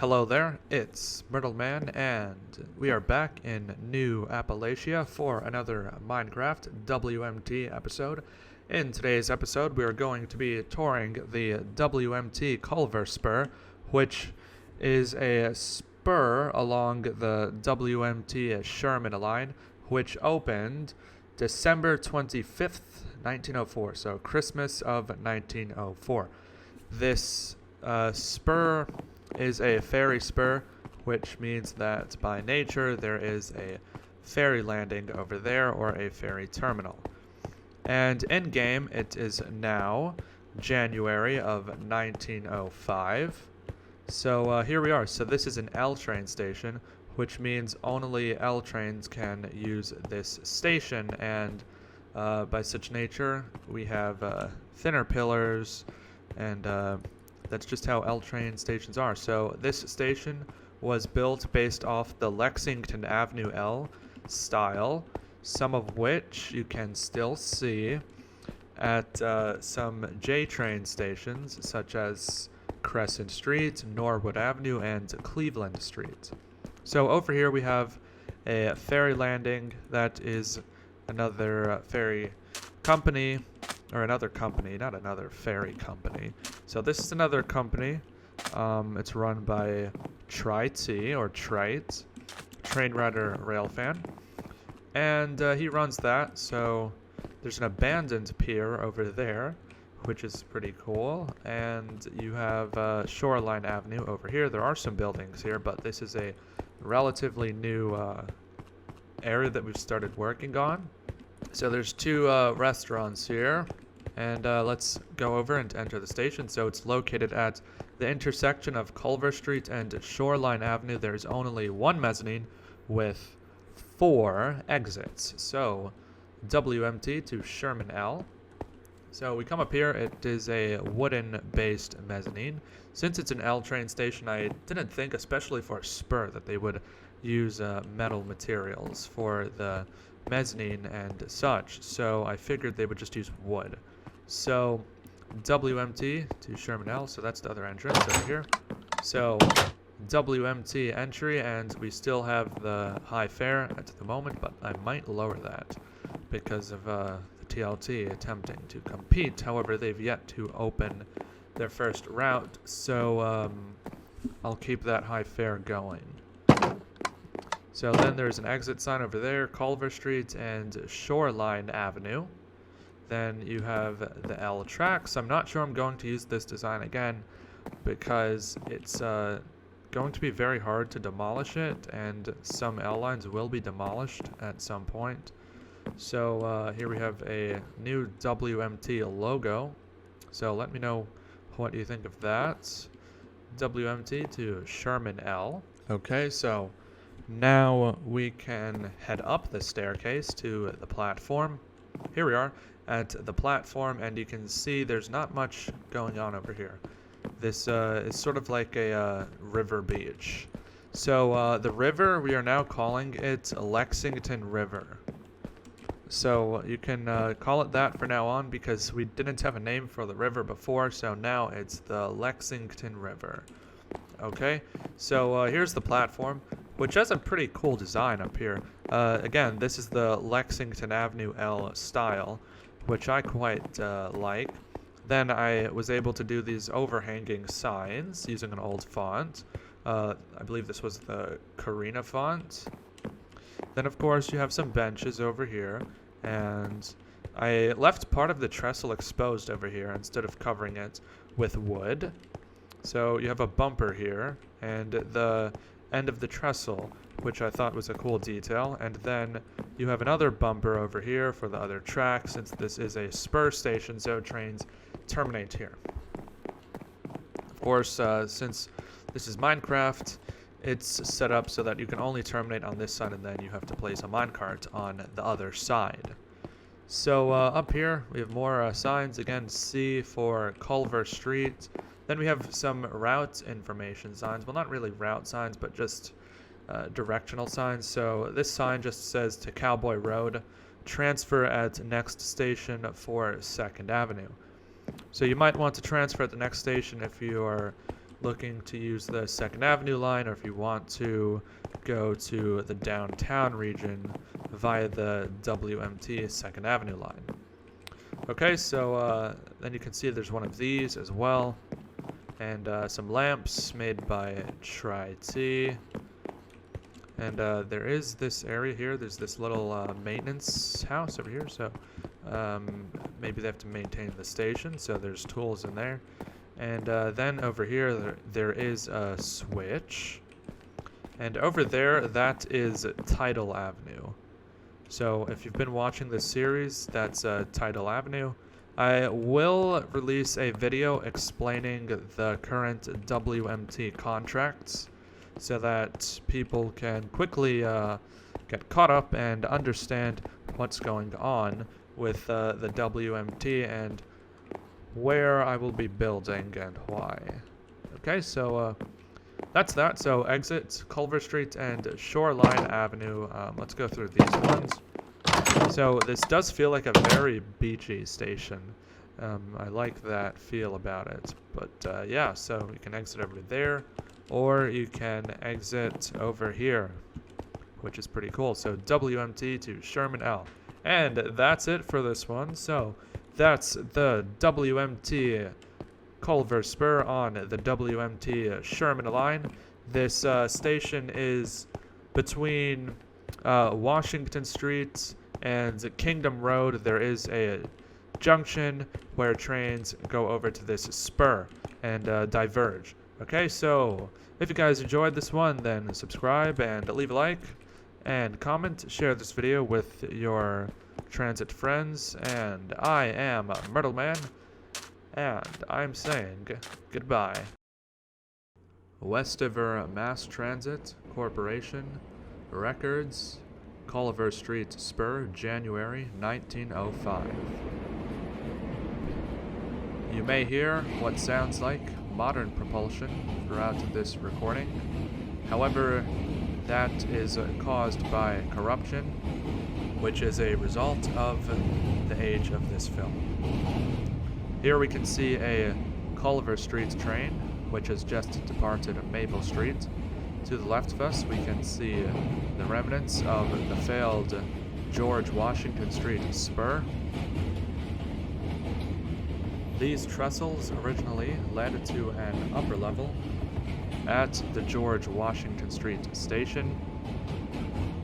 Hello there, it's Myrtle Man, and we are back in New Appalachia for another Minecraft WMT episode. In today's episode, we are going to be touring the WMT Culver Spur, which is a spur along the WMT Sherman line, which opened December 25th, 1904, so Christmas of 1904. This spur is a ferry spur, which means that by nature there is a ferry landing over there or a ferry terminal. And in game it is now January of 1905. So here we are. So this is an L train station, which means only L trains can use this station, and by such nature we have thinner pillars, and that's just how L train stations are. So this station was built based off the Lexington Avenue L style, some of which you can still see at some J train stations such as Crescent Street, Norwood Avenue, and Cleveland Street. So over here we have a Ferry Landing. That is another ferry company, or another company, not another ferry company. So this is another company. It's run by Tri-T, or Trite, Train Rider Railfan. And he runs that, so there's an abandoned pier over there, which is pretty cool. And you have Shoreline Avenue over here. There are some buildings here, but this is a relatively new area that we've started working on. So there's two restaurants here, and let's go over and enter the station. So it's located at the intersection of Culver Street and Shoreline Avenue. There's only one mezzanine with 4 exits. So WMT to Sherman L. So we come up here. It is a wooden-based mezzanine. Since it's an L train station, I didn't think, especially for a spur, that they would use metal materials for the mezzanine and such, so I figured they would just use wood. So WMT to Sherman L, so that's the other entrance over here. So WMT entry, and we still have the high fare at the moment, but I might lower that because of the TLT attempting to compete. However, they've yet to open their first route, so I'll keep that high fare going. So then there's an exit sign over there, Culver Street and Shoreline Avenue. Then you have the L tracks. I'm not sure I'm going to use this design again because it's going to be very hard to demolish it, and some L lines will be demolished at some point. So here we have a new WMT logo. So let me know what you think of that. WMT to Sherman L. Okay, so now we can head up the staircase to the platform. Here we are at the platform, and you can see there's not much going on over here. This is sort of like a river beach. So the river, we are now calling it Lexington River. So you can call it that for now on, because we didn't have a name for the river before, so now it's the Lexington River. Okay, so here's the platform, which has a pretty cool design up here. Again, this is the Lexington Avenue L style, which I quite like. Then I was able to do these overhanging signs using an old font. I believe this was the Carina font. Then, of course, you have some benches over here, and I left part of the trestle exposed over here instead of covering it with wood. So you have a bumper here, and the end of the trestle, which I thought was a cool detail. And then you have another bumper over here for the other track, since this is a spur station, so trains terminate here. Of course, since this is Minecraft, it's set up so that you can only terminate on this side, and then you have to place a minecart on the other side. So up here, we have more signs. Again, C for Culver Street. Then we have some route information signs. Well, not really route signs, but just directional signs. So this sign just says to Cowboy Road, transfer at next station for 2nd Avenue. So you might want to transfer at the next station if you are looking to use the 2nd Avenue line, or if you want to go to the downtown region via the WMT 2nd Avenue line. Okay, so then you can see there's one of these as well, and some lamps made by Tri-T. And there is this area here. There's this little maintenance house over here, so maybe they have to maintain the station, so there's tools in there. And then over here there is a switch, and over there that is Tidal Avenue. So if you've been watching this series, that's Tidal Avenue. I will release a video explaining the current WMT contracts so that people can quickly get caught up and understand what's going on with the WMT and where I will be building and why. Okay, so that's that. So exit Culver Street and Shoreline Avenue. Let's go through these ones. So this does feel like a very beachy station. I like that feel about it. But yeah, so you can exit over there, or you can exit over here, which is pretty cool. So WMT to Sherman L. And that's it for this one. So that's the WMT Culver Spur on the WMT Sherman line. This station is between Washington Street and Kingdom Road. There is a junction where trains go over to this spur and diverge. Okay, so if you guys enjoyed this one, then subscribe and leave a like and comment. Share this video with your transit friends. And I am Myrtle Man, and I'm saying goodbye. Westover Mass Transit Corporation Records, Culver Street Spur, January 1905. You may hear what sounds like modern propulsion throughout this recording. However, that is caused by corruption, which is a result of the age of this film. Here we can see a Culver Street train, which has just departed Maple Street. To the left of us, we can see the remnants of the failed George Washington Street Spur. These trestles originally led to an upper level at the George Washington Street station.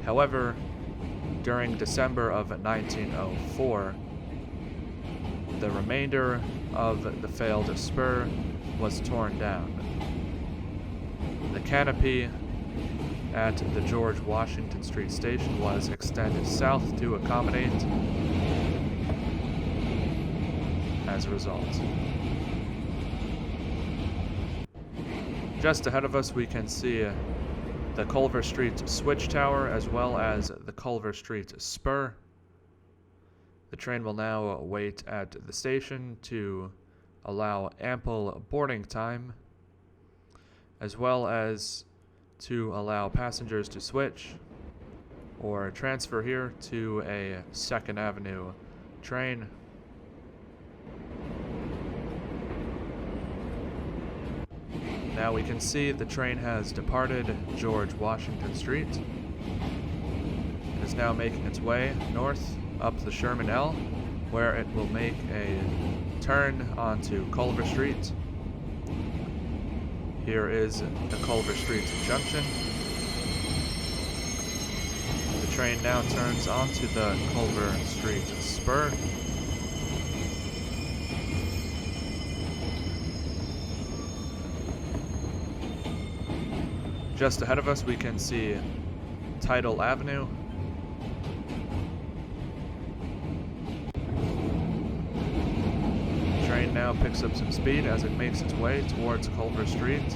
However, during December of 1904, the remainder of the failed spur was torn down. The canopy at the George Washington Street station was extended south to accommodate as a result. Just ahead of us we can see the Culver Street Switch Tower as well as the Culver Street Spur. The train will now wait at the station to allow ample boarding time, as well as to allow passengers to switch or transfer here to a 2nd Avenue train. Now we can see the train has departed George Washington Street. It is now making its way north up the Sherman L, where it will make a turn onto Culver Street. Here is the Culver Street junction. The train now turns onto the Culver Street Spur. Just ahead of us we can see Tidal Avenue. The train now picks up some speed as it makes its way towards Culver Street.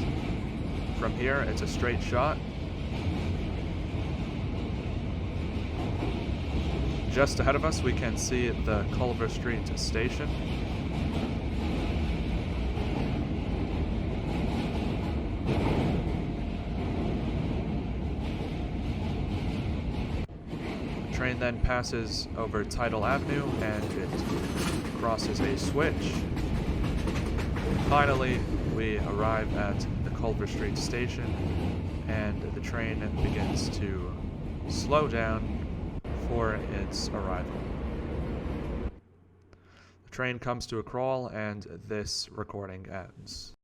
From here it's a straight shot. Just ahead of us we can see the Culver Street station. The train then passes over Tidal Avenue and it crosses a switch. Finally, we arrive at Culver Street Station, and the train begins to slow down for its arrival. The train comes to a crawl, and this recording ends.